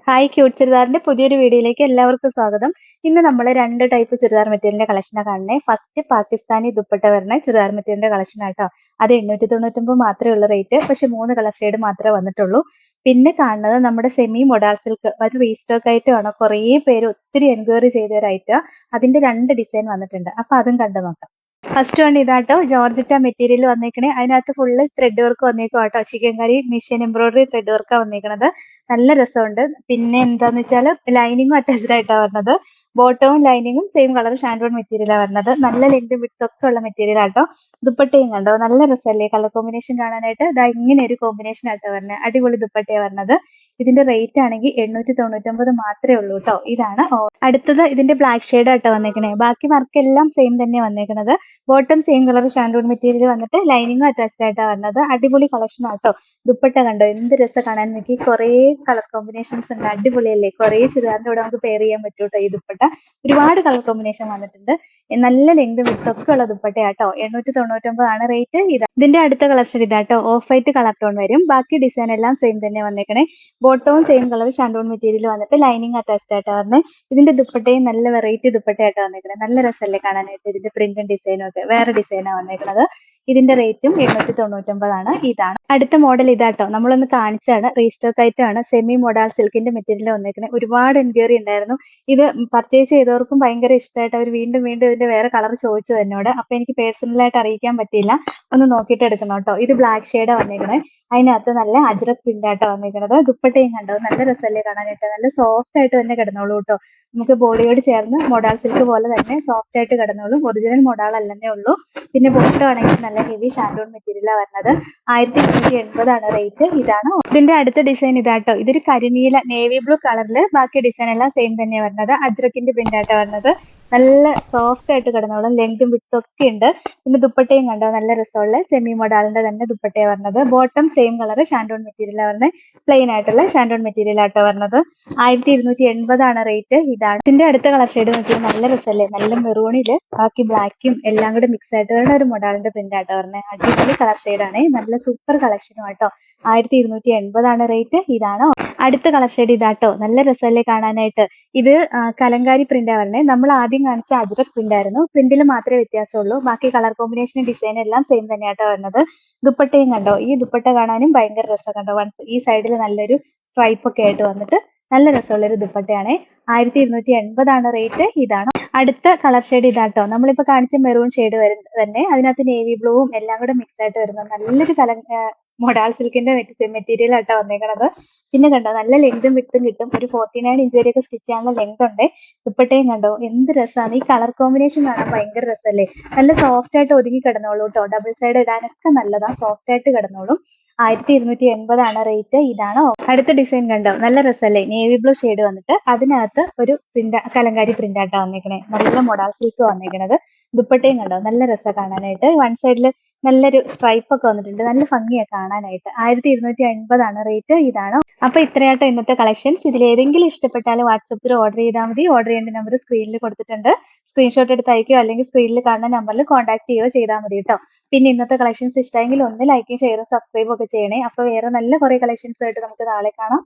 Hi cute ചുരിദാറിന്റെ പുതിയൊരു വീഡിയോയിലേക്ക് എല്ലാവർക്കും സ്വാഗതം. ഇന്ന് നമ്മൾ രണ്ട് ടൈപ്പ് ചുരിദാർ മെറ്റീരിയലിന്റെ കളക്ഷനാണ് കാണുന്നത്. ഫസ്റ്റ് പാകിസ്ഥാനി ദുപ്പട്ട വരുന്ന ചുരിദാർ മെറ്റീരിയലിന്റെ കളക്ഷൻ ആട്ടോ. അത് 899 മാത്രമേ ഉള്ളൂ റേറ്റ്. പക്ഷെ 3 കളർ ഷെയ്ഡ് മാത്രമേ വന്നിട്ടുള്ളൂ. പിന്നെ കാണുന്നത് നമ്മുടെ സെമി മൊഡാൾ സിൽക്ക് ഒരു റീസ്റ്റോക്ക് ആയിട്ടാണ്. കുറേ പേര് ഒത്തിരി എൻക്വയറി ചെയ്ത ഒരു ഐറ്റം. അതിന്റെ 2 ഡിസൈൻ വന്നിട്ടുണ്ട്. അപ്പൊ അതും കണ്ടു നോക്കാം. ഫസ്റ്റ് വൺ ഇതാട്ടോ, ജോർജറ്റ മെറ്റീരിയൽ വന്നേക്കണേ. അതിനകത്ത് ഫുള്ള് ത്രെഡ് വർക്ക് വന്നേക്കും കേട്ടോ. ചിക്കൻ കറി മെഷീൻ എംബ്രോയിഡറി ത്രെഡ് വർക്കാ വന്നേക്കണത്. നല്ല രസമുണ്ട്. പിന്നെ എന്താന്ന് വെച്ചാൽ ലൈനിങ്ങും അറ്റാച്ച്ഡ് ആയിട്ടാണ് വരുന്നത്. ബോട്ടവും ലൈനിങ്ങും സെയിം കളർ ഷാൻഡോൺ മെറ്റീരിയലാണ് വരുന്നത്. നല്ല ലെങ്ത് വിഡ്ത്ത് ഒക്കെ ഉള്ള മെറ്റീരിയൽ ആട്ടോ. ദുപ്പട്ടയും കണ്ടോ, നല്ല രസമല്ലേ കളർ കോമ്പിനേഷൻ കാണാനായിട്ട്. ഇതാ ഇങ്ങനെ ഒരു കോമ്പിനേഷൻ ആട്ടോ വരുന്നത്. അടിപൊളി ദുപ്പട്ടയാണ് വരുന്നത്. ഇതിന്റെ റേറ്റ് ആണെങ്കിൽ 899 മാത്രമേ ഉള്ളൂ കേട്ടോ. ഇതാണ് അടുത്തത്. ഇതിന്റെ ബ്ലാക്ക് ഷെയ്ഡ് ആട്ടോ വന്നേക്കണേ. ബാക്കി വർക്ക് എല്ലാം സെയിം തന്നെ വന്നേക്കുന്നത്. ബോട്ടം സെയിം കളർ ഷാൻഡോൺ മെറ്റീരിയൽ വന്നിട്ട് ലൈനിങ്ങും അറ്റാച്ച്ഡ് ആയിട്ടാണ് വരുന്നത്. അടിപൊളി കളക്ഷൻ ആട്ടോ. ദുപ്പട്ട കണ്ടോ, എന്ത് രസം കാണാൻ. നോക്കി കുറേ കളർ കോമ്പിനേഷൻസ് ഉണ്ട്. അടിപൊളിയല്ലേ. കുറേ ചുരിദാറിന്റെ കൂടെ നമുക്ക് പെയർ ചെയ്യാൻ പറ്റും കേട്ടോ ഈ ദുപ്പട്ട. ഒരുപാട് കളർ കോമ്പിനേഷൻ വന്നിട്ടുണ്ട്. നല്ല ലെങ്ത് വിഡ്ത്ത് ഒക്കെ ഉള്ള ദുപ്പട്ടയാട്ടോ. 899 ആണ് റേറ്റ്. ഇതിന്റെ അടുത്ത കളർ ഷെയ്ഡ് ഇതാട്ടോ. ഓഫ് വൈറ്റ് കളർ ടോൺ വരും. ബാക്കി ഡിസൈൻ എല്ലാം സെയിം തന്നെ വന്നേക്കണേ. ബോട്ടവും സെയിം കളർ ഷാൻഡോൺ മെറ്റീരിയൽ വന്നിട്ട് ലൈനിങ് അറ്റാച്ച്ഡ് ആയിട്ടാണ് വരുന്നത്. ഇതിന്റെ ദുപ്പട്ടയും നല്ല വെറൈറ്റി ദുപ്പട്ടയായിട്ടാണ് വന്നേക്കണേ. നല്ല രസമല്ലേ കാണാനായിട്ട്. ഇതിന്റെ പ്രിന്റും ഡിസൈനും ഒക്കെ വേറെ ഡിസൈനാണ് വന്നേക്കുന്നത്. ഇതിന്റെ റേറ്റും 899 ആണ്. ഇതാണ് അടുത്ത മോഡൽ. ഇതാട്ടോ, നമ്മളൊന്ന് കാണിച്ചാണ്. റീസ്റ്റോക്ക് ആയിട്ടാണ്. സെമി മൊഡാൾ സിൽക്കിന്റെ മെറ്റീരിയൽ വന്നേക്കുന്നത്. ഒരുപാട് എൻക്വയറി ഉണ്ടായിരുന്നു. ഇത് പർച്ചേസ് ചെയ്തവർക്കും ഭയങ്കര ഇഷ്ടമായിട്ട് അവർ വീണ്ടും വീണ്ടും ഇതിന്റെ വേറെ കളർ ചോദിച്ചത് എന്നോട്. അപ്പൊ എനിക്ക് പേഴ്സണലായിട്ട് അറിയിക്കാൻ പറ്റിയില്ല. ഒന്ന് നോക്കിയിട്ട് എടുക്കണം കേട്ടോ. ഇത് ബ്ലാക്ക് ഷെയ്ഡാണ് വന്നേക്കണേ. അതിനകത്ത് നല്ല അജ്രക് പ്രിന്റ് ആട്ടോ വന്നേക്കുന്നത്. ദുപ്പട്ടയും കണ്ടോ, നല്ല രസമല്ലേ കാണാനായിട്ട്. നല്ല സോഫ്റ്റ് ആയിട്ട് തന്നെ കിടന്നോളൂ കേട്ടോ. നമുക്ക് ബോഡിയോട് ചേർന്ന് മൊഡാൾ സിൽക്ക് പോലെ തന്നെ സോഫ്റ്റ് ആയിട്ട് കിടന്നോളും. ഒറിജിനൽ മൊഡാൾ അല്ലെന്നേ ഉള്ളൂ. പിന്നെ ബോട്ടം ആണെങ്കിൽ നല്ല ഹെവി ഷാൻഡോൺ മെറ്റീരിയലാണ് വരുന്നത്. 1280 ആണ് റേറ്റ്. ഇതാണ് ഇതിന്റെ അടുത്ത ഡിസൈൻ. ഇതാട്ടോ, ഇതൊരു കരിനീല നേവി ബ്ലൂ കളറില്. ബാക്കി ഡിസൈൻ എല്ലാം സെയിം തന്നെയാണ് വരുന്നത്. അജ്രക്കിന്റെ പ്രിന്റ് ആയിട്ടാണ് വരുന്നത്. നല്ല സോഫ്റ്റ് ആയിട്ട് കിടന്നോളും. ലെങ്തും വിഡ്ത്തും ഒക്കെ ഉണ്ട്. പിന്നെ ദുപ്പട്ടയും കണ്ടോ, നല്ല രസമുള്ള സെമി മൊഡാളിന്റെ തന്നെ ദുപ്പട്ടയാണ് വരുന്നത്. ബോട്ടം സെയിം കളർ ഷാൻഡോൺ മെറ്റീരിയലാണ് വരുന്നത്. പ്ലെയിൻ ആയിട്ടുള്ള ഷാൻഡോൺ മെറ്റീരിയൽ ആട്ടോ വരുന്നത്. 1280 ആണ് റേറ്റ്. ഇതാണ് ഇതിന്റെ അടുത്ത കളർ ഷെയ്ഡ്. നോക്കിയാൽ നല്ല രസമല്ലേ. നല്ല മെറൂണില് ബാക്കി ബ്ലാക്കും എല്ലാം കൂടെ മിക്സ് ആയിട്ട് വരുന്ന ഒരു മൊഡാളിന്റെ പ്രിന്റ് ആട്ടോ വരുന്നത്. അടിപൊളി കളർ ഷെയ്ഡാണ്. നല്ല സൂപ്പർ കളക്ഷനും ആട്ടോ. 1280 ആണ് റേറ്റ്. ഇതാണ് അടുത്ത കളർ ഷെയ്ഡ്. ഇതാട്ടോ, നല്ല രസമല്ലേ കാണാനായിട്ട്. ഇത് കലങ്കാരി പ്രിന്റാ വരുന്നത്. നമ്മൾ ആദ്യം കാണിച്ച അജ്രക് പ്രിന്റ് ആയിരുന്നു. പ്രിന്റിൽ മാത്രമേ വ്യത്യാസമുള്ളൂ. ബാക്കി കളർ കോമ്പിനേഷൻ ഡിസൈൻ എല്ലാം സെയിം തന്നെയാട്ടോ വരുന്നത്. ദുപ്പട്ടയും കണ്ടോ, ഈ ദുപ്പട്ട കാണാനും ഭയങ്കര രസം കണ്ടോ. ഈ സൈഡിൽ നല്ലൊരു സ്ട്രൈപ്പ് ഒക്കെ ആയിട്ട് വന്നിട്ട് നല്ല രസമുള്ള ഒരു ദുപ്പട്ടയാണ്. 1280 ആണ് റേറ്റ്. ഇതാണ് അടുത്ത കളർ ഷെയ്ഡ്. ഇതാട്ടോ, നമ്മളിപ്പോ കാണിച്ച മെറൂൺ ഷെയ്ഡ് വരുന്നത് തന്നെ. അതിനകത്ത് നേവി ബ്ലൂവും എല്ലാം കൂടെ മിക്സ് ആയിട്ട് വരുന്നത് നല്ലൊരു മൊഡാൾ സിൽക്കിന്റെ മെറ്റീരിയൽ ആട്ടോ വന്നേക്കണത്. പിന്നെ കണ്ടോ, നല്ല ലെങ്തും വിഡ്ത്തും കിട്ടും. ഒരു 49 ഇഞ്ച് വരെയൊക്കെ സ്റ്റിച്ച് ചെയ്യാനുള്ള ലെങ്ത് ഉണ്ട്. ദുപ്പട്ടയും കണ്ടോ, എന്ത് രസമാണ്. ഈ കളർ കോമ്പിനേഷൻ കാണാൻ ഭയങ്കര രസമല്ലേ. നല്ല സോഫ്റ്റ് ആയിട്ട് ഒതുങ്ങി കിടന്നോളൂ കേട്ടോ. ഡബിൾ സൈഡ് ഇടാനൊക്കെ നല്ലതാ. സോഫ്റ്റ് ആയിട്ട് കിടന്നോളും. 1280 ആണ് റേറ്റ്. ഇതാണ് അടുത്ത ഡിസൈൻ. കണ്ടോ, നല്ല രസമല്ലേ. നേവി ബ്ലൂ ഷെയ്ഡ് വന്നിട്ട് അതിനകത്ത് ഒരു കലങ്കാരി പ്രിന്റ് ആട്ടോ വന്നേക്കണേ. നല്ല മൊഡാൾ സിൽക്ക് വന്നേക്കണത്. ദുപ്പട്ടയും കണ്ടോ, നല്ല രസം കാണാനായിട്ട്. വൺ സൈഡിൽ നല്ലൊരു സ്ട്രൈപ്പ് ഒക്കെ വന്നിട്ടുണ്ട്. നല്ല ഭംഗിയാണ് കാണാനായിട്ട്. 1280 ആണ് റേറ്റ്. ഇതാണ് അപ്പൊ ഇത്രയാട്ടോ ഇന്നത്തെ കളക്ഷൻസ്. ഇതിൽ ഏതെങ്കിലും ഇഷ്ടപ്പെട്ടാൽ വാട്സപ്പിൽ ഓർഡർ ചെയ്താൽ മതി. ഓർഡർ ചെയ്യേണ്ട നമ്പർ സ്ക്രീനിൽ കൊടുത്തിട്ടുണ്ട്. സ്ക്രീൻഷോട്ട് എടുത്ത് അയക്കുകയോ അല്ലെങ്കിൽ സ്ക്രീനിൽ കാണുന്ന നമ്പറിൽ കോൺടാക്ട് ചെയ്യുകയോ ചെയ്താൽ മതി കേട്ടോ. പിന്നെ ഇന്നത്തെ കളക്ഷൻസ് ഇഷ്ടമെങ്കിൽ ഒന്ന് ലൈക്കും ഷെയറും സബ്സ്ക്രൈബും ഒക്കെ ചെയ്യണേ. അപ്പൊ വേറെ നല്ല കുറെ കളക്ഷൻസ് ആയിട്ട് നമുക്ക് നാളെ കാണാം.